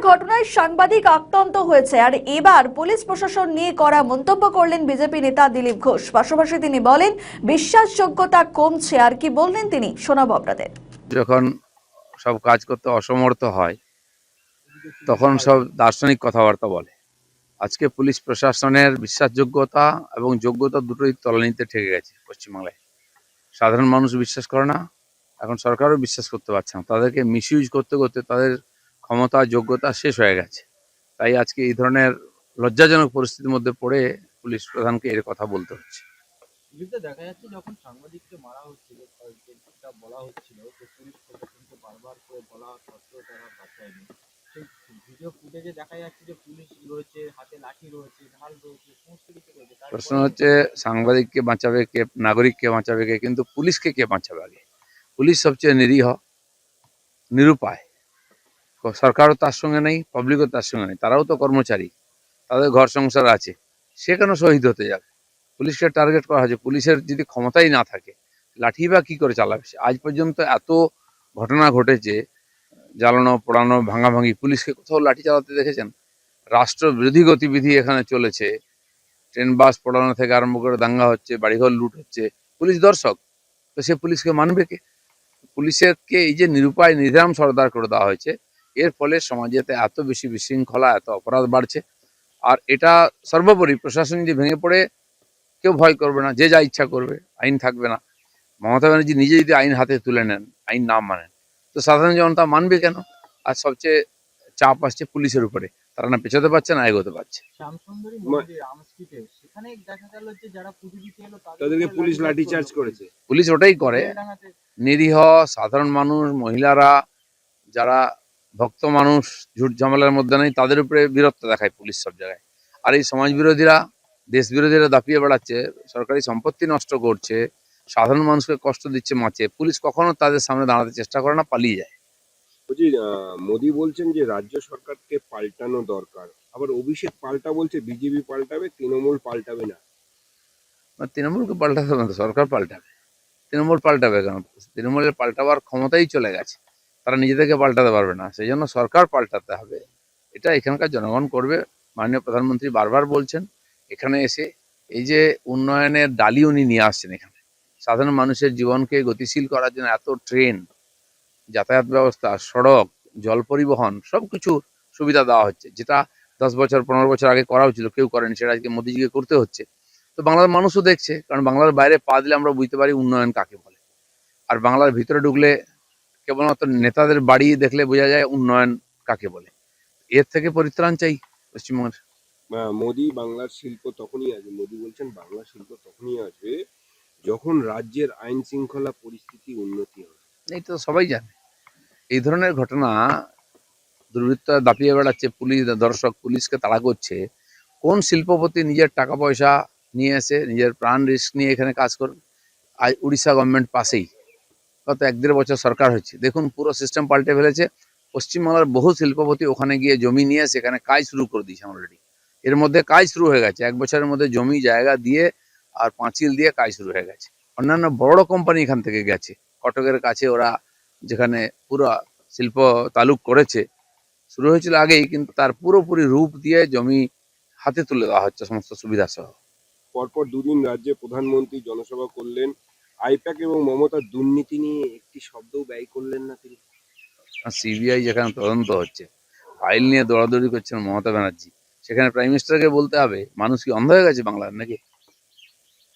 ঘটনায় সাংবাদিক আক্রান্ত হয়েছে আর এবার পুলিশ প্রশাসন নিয়ে করা মন্তব্য করলেন বিজেপি নেতা দিলীপ ঘোষ। পাশাপাশি তিনি বলেন বিশ্বাসযোগ্যতা কমছে। আর কি বললেন তিনি শোনাবো আপনাদের। যখন সব কাজ করতে অসমর্থ হয় তখন সব দার্শনিক কথাবার্তা বলে। আজকে পুলিশ প্রশাসনের বিশ্বাসযোগ্যতা এবং যোগ্যতা দুটোই তলানিতে ঠেকে গেছে পশ্চিমবাংলায়। সাধারণ মানুষ বিশ্বাস করে না, এখন সরকারও বিশ্বাস করতে পারছে না। তাদেরকে মিসইউজ করতে করতে তাদের ক্ষমতা যোগ্যতা শেষ হয়ে গেছে। তাই আজকে এই ধরনের লজ্জাজনক পরিস্থিতির মধ্যে পড়ে পুলিশ প্রধানকে এর কথা বলতে হচ্ছে। দেখা যাচ্ছে যখন সাংবাদিককে মারা হচ্ছিল যেটা বলা হচ্ছিল যে পুলিশ প্রশাসনকে বারবার করে বলা সত্ত্বেও তারা বাঁচায়নি। সেই ভিডিও ফুটেজে দেখা যাচ্ছে যে পুলিশ রয়েছে, হাতে লাঠি রয়েছে, ঢাল রয়েছে, সমস্ত কিছু রয়েছে। প্রশ্ন হচ্ছে সাংবাদিককে বাঁচাবে কে, নাগরিককে বাঁচাবে কে, কিন্তু পুলিশকে কে বাঁচাবে আগে? পুলিশ সবচেয়ে নিরীহ, নিরুপায়। সরকারও তার সঙ্গে নেই, পাবলিকও তার সঙ্গে নেই, তারাও তো কর্মচারী, তাদের ঘর সংসার আছে। সে কেন শহীদ হতে যাবে? পুলিশকে টার্গেট করা হয়েছে। পুলিশের যদি ক্ষমতাই না থাকে লাঠি বা কি করে চালাবে? আজ পর্যন্ত এত ঘটনা ঘটেছে, জ্বালানো পোড়ানো ভাঙাভাঙি, পুলিশকে কোথাও লাঠি চালাতে দেখেছেন? রাষ্ট্রবিরোধী গতিবিধি এখানে চলেছে, ট্রেন বাস পোড়ানো থেকে আরম্ভ করে দাঙ্গা হচ্ছে, বাড়িঘর লুট হচ্ছে, পুলিশ দর্শক। তো সে পুলিশকে মানবে কে? পুলিশকে এই যে নিরুপায় নির্ধাম সর্দার করে দেওয়া হয়েছে, এর ফলে সমাজেতে এত বেশি বিশৃঙ্খলা, এত অপরাধ বাড়ছে। আর এটা সর্বোপরি প্রশাসন যদি ভেঙে পড়ে কেউ ভয় করবে না, যে যা ইচ্ছা করবে, আইন থাকবে না। মমতা ব্যানার্জি নিজে যদি আইন হাতে তুলে নেন, আইন না মানেন, তো সাধারণ জনতা মানবে কেন? আর সবচেয়ে চাপ আসছে পুলিশের উপরে, তারা না পেছাতে পারছে না এগোতে পারছে। শ্যামসুন্দরী মন্দির আমস্ট্রিটে সেখানে দেখা গেল যে যারা পুজো দিতে এলো তাদেরকে পুলিশ লাঠিচার্জ করেছে। পুলিশ ওটাই করে। নিরীহ সাধারণ মানুষ, মহিলারা, যারা ভক্ত মানুষ, ঝুট ঝামেলার মধ্যে নেই, তাদের উপরে বীরত্ব দেখায় পুলিশ সব জায়গায়। আর এই সমাজ বিরোধীরা, দেশ বিরোধীরা দাপিয়ে বেড়াচ্ছে, সরকারি সম্পত্তি নষ্ট করছে, সাধারণ মানুষকে কষ্ট দিচ্ছে, মাছে। পুলিশ কখনো তাদের সামনে দাঁড়াতে চেষ্টা করে না, পালিয়ে যায়। বলছি, মোদি বলছেন যে রাজ্য সরকারকে পাল্টানো দরকার, আবার অভিষেক পাল্টা বলছে বিজেপি পাল্টাবে, তৃণমূল পাল্টাবে না। তৃণমূলকে পাল্টাতে হবে না, সরকার পাল্টাবে। তৃণমূল পাল্টাবে কেন? তৃণমূলের পাল্টাবার ক্ষমতাই চলে গেছে, তারা নিজে থেকে পাল্টাতে পারবে না, সেই জন্য সরকার পাল্টাতে হবে। এটা এখানকার জনগণ করবে। মাননীয় প্রধানমন্ত্রী বারবার বলছেন, এখানে এসে এই যে উন্নয়নের ডালি উনি নিয়ে আসছেন, এখানে সাধারণ মানুষের জীবনকে গতিশীল করার জন্য এত ট্রেন, যাতায়াত ব্যবস্থা, সড়ক, জল পরিবহন, সবকিছু সুবিধা দেওয়া হচ্ছে, যেটা 10 বছর 15 বছর আগে করা হচ্ছিল, কেউ করেনি, সেটা আজকে মোদিজিকে করতে হচ্ছে। তো বাংলার মানুষও দেখছে, কারণ বাংলার বাইরে পা দিলে আমরা বুঝতে পারি উন্নয়ন কাকে বলে। আর বাংলার ভিতরে ঢুকলে কেবলমাত্র নেতাদের বাড়ি দেখলে বোঝা যায় উন্নয়ন কাকে বলে। এর থেকে পরিত্রাণ চাই পশ্চিমবঙ্গের। মোদি বাংলার শিল্প তখনই আসবে, মোদি বলছেন বাংলার শিল্প তখনই আসবে যখন রাজ্যের আইন শৃঙ্খলা পরিস্থিতি উন্নতি হবে। এই তো সবাই জানে। এই ধরনের ঘটনা, দুর্বৃত্তরা দাপিয়ে বেড়াচ্ছে, পুলিশ দর্শক পুলিশকে তাড়া করছে। কোন শিল্পপতি নিজের টাকা পয়সা নিয়ে এসে নিজের প্রাণ রিস্ক নিয়ে এখানে কাজ করবে? আজ উড়িষ্যা গভর্নমেন্ট পাশেই, গত 1-1.5 বছর সরকার হচ্ছে, দেখুন পুরো সিস্টেম পাল্টে ফেলেছে। পশ্চিমবাংলার বহু শিল্পপতি ওখানে গিয়ে জমি নিয়ে সেখানে কাজ শুরু করে দিয়েছে অলরেডি। এর মধ্যে কাজ শুরু হয়ে গেছে, 1 বছরের মধ্যে জমি জায়গা দিয়ে আর পাঁচিল দিয়ে কাজ শুরু হয়ে গেছে। অন্যান্য বড় কোম্পানি এখান থেকে গেছে, কটকের কাছে ওরা যেখানে পুরো শিল্প তালুক করেছে, শুরু হয়েছিল আগেই, কিন্তু তার পুরোপুরি রূপ দিয়ে জমি হাতে তুলে দেওয়া হচ্ছে সমস্ত সুবিধা সহ। পরপর দুদিন রাজ্যে প্রধানমন্ত্রী জনসভা করলেন, আইপ্যাক এবং মমতার দুর্নীতি নিয়ে একটি শব্দও ব্যয় করলেন না তিনি। সিবিআই যেখানে তদন্ত হচ্ছে, ফাইল নিয়ে দৌড়াদৌড়ি করছেন মমতা ব্যানার্জি, সেখানে প্রাইম মিনিস্টারকে বলতে হবে? মানুষ কি অন্ধ হয়ে গেছে বাংলার নাকি?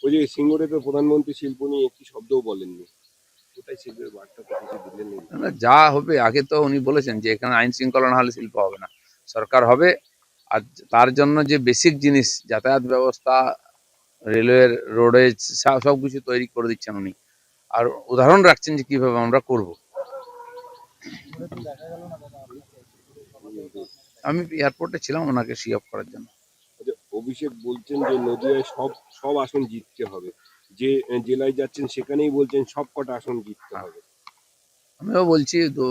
ওই যে সিঙ্গুরেতে প্রধানমন্ত্রী শিল্প নিয়ে একটি শব্দও বলেননি, কোথায় শিল্পের বার্তা তো কিছু দিলেন না। না, যা হবে, আগে তো উনি বলেছেন যে এখানে আইন শৃঙ্খলা না হলে শিল্প হবে না, সরকার হবে। আর তার জন্য যে বেসিক জিনিস, যাতায়াত ব্যবস্থা, রেলওয়ের, রোডেজ, সব কিছু তৈরি করে দিচ্ছেন উনি। আর উদাহরণ রাখছেন যে কিভাবে আমরা করব। আমি এয়ারপোর্টে ছিলাম ওনাকে সি অফ করার জন্য। আচ্ছা, অভিষেক বলছেন যে নদিয়ায় সব সব আসন জিততে হবে, যে জেলায় যাচ্ছেন সেখানেই বলছেন সব কটা আসন জিততে হবে। আমিও বলছি, তো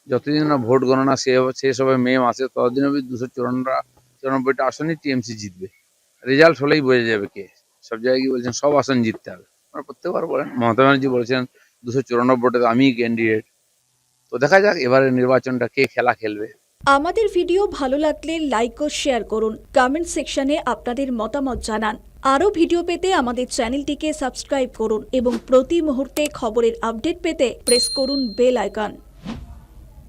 যতদিন না ভোট গণনা শেষ হবে মে মাসে, ততদিন অবধি 294টা আসনই টিএমসি জিতবে। রেজাল্ট হলেই বোঝা যাবে কে। সব জায়গায় কি বলছেন সব আসন জিততে হবে, আপনারা প্রত্যেকবার বলেন। মমতা ব্যানার্জি বলেছেন 294তে আমি ক্যান্ডিডেট। তো দেখা যাক এবারে নির্বাচনটা কে খেলা খেলবে। আমাদের ভিডিও ভালো লাগলে লাইক ও শেয়ার করুন, কমেন্ট সেকশনে আপনাদের মতামত জানান। আরও ভিডিও পেতে আমাদের চ্যানেলটিকে সাবস্ক্রাইব করুন এবং প্রতি মুহূর্তে খবরের আপডেট পেতে প্রেস করুন বেল আইকন।